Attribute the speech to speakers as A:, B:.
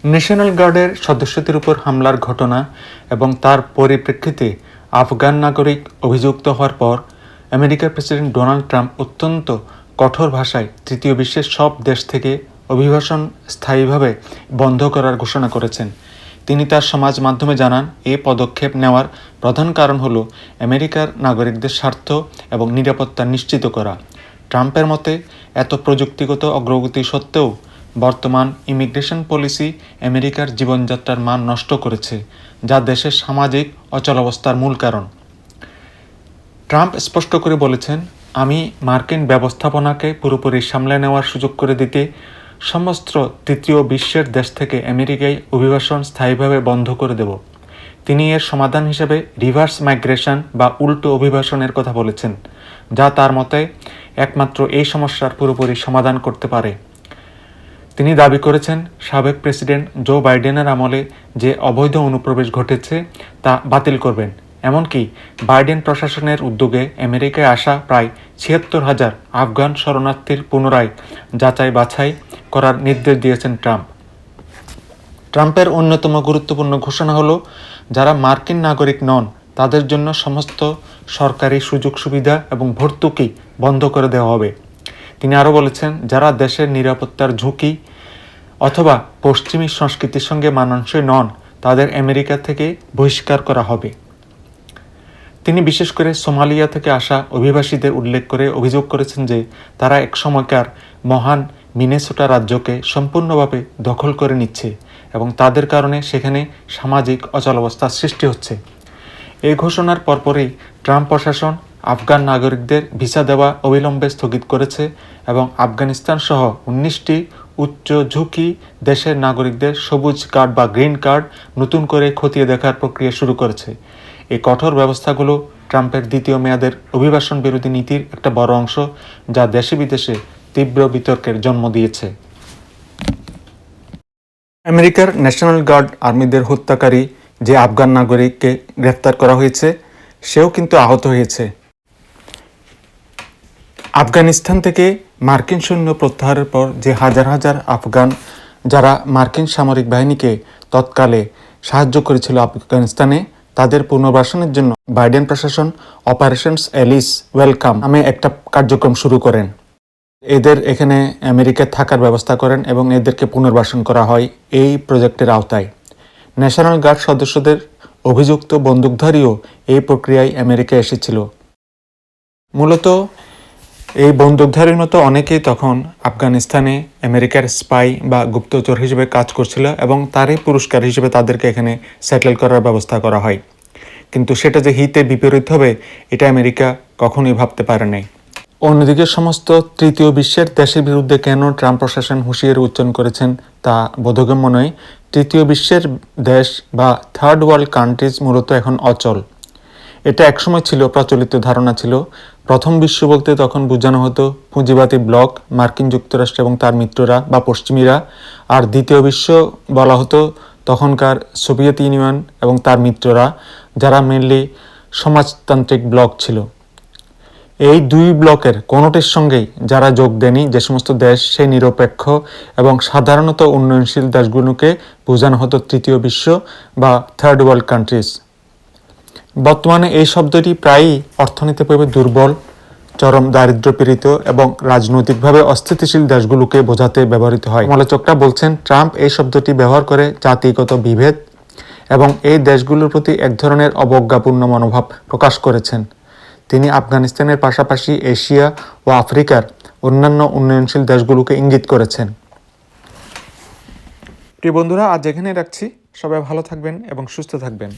A: National গার্ডের সদস্যদের উপর হামলার ঘটনা এবং তার পরিপ্রেক্ষিতে আফগান নাগরিক অভিযুক্ত হওয়ার পর আমেরিকার প্রেসিডেন্ট ডোনাল্ড ট্রাম্প অত্যন্ত কঠোর ভাষায় তৃতীয় বিশ্বের সব দেশ থেকে অভিবাসন স্থায়ীভাবে বন্ধ করার ঘোষণা করেছেন। তিনি তার সমাজ মাধ্যমে জানান, এই পদক্ষেপ নেওয়ার প্রধান কারণ হলো আমেরিকার নাগরিকদের স্বার্থ এবং নিরাপত্তা নিশ্চিত করা। ট্রাম্পের মতে এত প্রযুক্তিগত অগ্রগতি সত্ত্বেও বর্তমান ইমিগ্রেশন পলিসি আমেরিকার জীবনযাত্রার মান নষ্ট করেছে, যা দেশের সামাজিক অচলাবস্থার মূল কারণ। ট্রাম্প স্পষ্ট করে বলেছেন, আমি মার্কিন ব্যবস্থাপনাকে পুরোপুরি সামলে নেওয়ার সুযোগ করে দিতে সমস্ত তৃতীয় বিশ্বের দেশ থেকে আমেরিকায় অভিবাসন স্থায়ীভাবে বন্ধ করে দেব। তিনি এর সমাধান হিসেবে রিভার্স মাইগ্রেশন বা উল্টো অভিবাসনের কথা বলেছেন, যা তার মতে একমাত্র এই সমস্যার পুরোপুরি সমাধান করতে পারে। তিনি দাবি করেছেন, সাবেক প্রেসিডেন্ট জো বাইডেনের আমলে যে অবৈধ অনুপ্রবেশ ঘটেছে তা বাতিল করবেন। এমনকি বাইডেন প্রশাসনের উদ্যোগে আমেরিকায় আসা প্রায় ৭৬,০০০ আফগান শরণার্থীর পুনরায় যাচাই বাছাই করার নির্দেশ দিয়েছেন ট্রাম্প। ট্রাম্পের অন্যতম গুরুত্বপূর্ণ ঘোষণা হলো, যারা মার্কিন নাগরিক নন তাদের জন্য সমস্ত সরকারি সুযোগ সুবিধা এবং ভর্তুকি বন্ধ করে দেওয়া হবে। তিনি আরও বলেছেন, যারা দেশের নিরাপত্তার ঝুঁকি অথবা পশ্চিমী সংস্কৃতির সঙ্গে মানানসই নন তাদের আমেরিকা থেকে বহিষ্কার করা হবে। তিনি বিশেষ করে সোমালিয়া থেকে আসা অভিবাসীদের উল্লেখ করে অভিযোগ করেছেন যে তারা এক সময়কার মহান মিনেসোটা রাজ্যকে সম্পূর্ণভাবে দখল করে নিচ্ছে এবং তাদের কারণে সেখানে সামাজিক অচলাবস্থার সৃষ্টি হচ্ছে। এই ঘোষণার পরপরই ট্রাম্প প্রশাসন আফগান নাগরিকদের ভিসা দেওয়া অবিলম্বে স্থগিত করেছে এবং আফগানিস্তান সহ ১৯টি উচ্চ ঝুঁকি দেশের নাগরিকদের সবুজ কার্ড বা গ্রিন কার্ড নতুন করে খতিয়ে দেখার প্রক্রিয়া শুরু করেছে। এই কঠোর ব্যবস্থাগুলো ট্রাম্পের দ্বিতীয় মেয়াদের অভিবাসন বিরোধী নীতির একটা বড় অংশ, যা দেশে বিদেশে তীব্র বিতর্কের জন্ম দিয়েছে। আমেরিকার ন্যাশনাল গার্ড আর্মিদের হত্যাকারী যে আফগান নাগরিককে গ্রেফতার করা হয়েছে, সেও কিন্তু আহত হয়েছে। আফগানিস্তান থেকে মার্কিন সৈন্য প্রত্যাহারের পর যে হাজার হাজার আফগান যারা মার্কিন সামরিক বাহিনীকে তৎকালে সাহায্য করেছিল আফগানিস্তানে, তাদের পুনর্বাসনের জন্য বাইডেন প্রশাসন অপারেশনস অ্যালিস ওয়েলকাম নামে একটা কার্যক্রম শুরু করেন। এদের এখানে আমেরিকায় থাকার ব্যবস্থা করেন এবং এদেরকে পুনর্বাসন করা হয় এই প্রজেক্টের আওতায়। ন্যাশনাল গার্ড সদস্যদের অভিযুক্ত বন্দুকধারীও এই প্রক্রিয়ায় আমেরিকায় এসেছিল। মূলত এই বন্দুকধারীর মতো অনেকেই তখন আফগানিস্তানে আমেরিকার স্পাই বা গুপ্তচর হিসেবে কাজ করছিল এবং তারই পুরস্কার হিসেবে তাদেরকে এখানে সেটেল করার ব্যবস্থা করা হয়। কিন্তু সেটা যে হিতে বিপরীত হবে এটা আমেরিকা কখনোই ভাবতে পারে নাই। অন্যদিকে সমস্ত তৃতীয় বিশ্বের দেশের বিরুদ্ধে কেন ট্রাম্প প্রশাসন হুঁশিয়ারি উচ্চারণ করেছেন তা বোধগম্য নয়। তৃতীয় বিশ্বের দেশ বা থার্ড ওয়ার্ল্ড কান্ট্রিজ মূলত এখন অচল। এটা একসময় ছিল প্রচলিত ধারণা ছিল। প্রথম বিশ্ব বলতে তখন বোঝানো হতো পুঁজিবাদী ব্লক, মার্কিন যুক্তরাষ্ট্র এবং তার মিত্ররা বা পশ্চিমীরা। আর দ্বিতীয় বিশ্ব বলা হতো তখনকার সোভিয়েত ইউনিয়ন এবং তার মিত্ররা, যারা মেনলি সমাজতান্ত্রিক ব্লক ছিল। এই দুই ব্লকের কোনোটির সঙ্গেই যারা যোগ দেয়নি, যে সমস্ত দেশ সেই নিরপেক্ষ এবং সাধারণত উন্নয়নশীল দেশগুলোকে বোঝানো হতো তৃতীয় বিশ্ব বা থার্ড ওয়ার্ল্ড কান্ট্রিজ। বর্তমানে এই শব্দটি প্রায়ই অর্থনৈতিকভাবে দুর্বল, চরম দারিদ্র্যপীড়িত এবং রাজনৈতিকভাবে অস্থিতিশীল দেশগুলোকে বোঝাতে ব্যবহৃত হয়। সমালোচকরা বলছেন, ট্রাম্প এই শব্দটি ব্যবহার করে জাতিগত বিভেদ এবং এই দেশগুলোর প্রতি এক ধরনের অবজ্ঞাপূর্ণ মনোভাব প্রকাশ করেছেন। তিনি আফগানিস্তানের পাশাপাশি এশিয়া ও আফ্রিকার অন্যান্য উন্নয়নশীল দেশগুলোকে ইঙ্গিত করেছেন। প্রিয় বন্ধুরা, আজ এখানে রাখছি। সবাই ভালো থাকবেন এবং সুস্থ থাকবেন।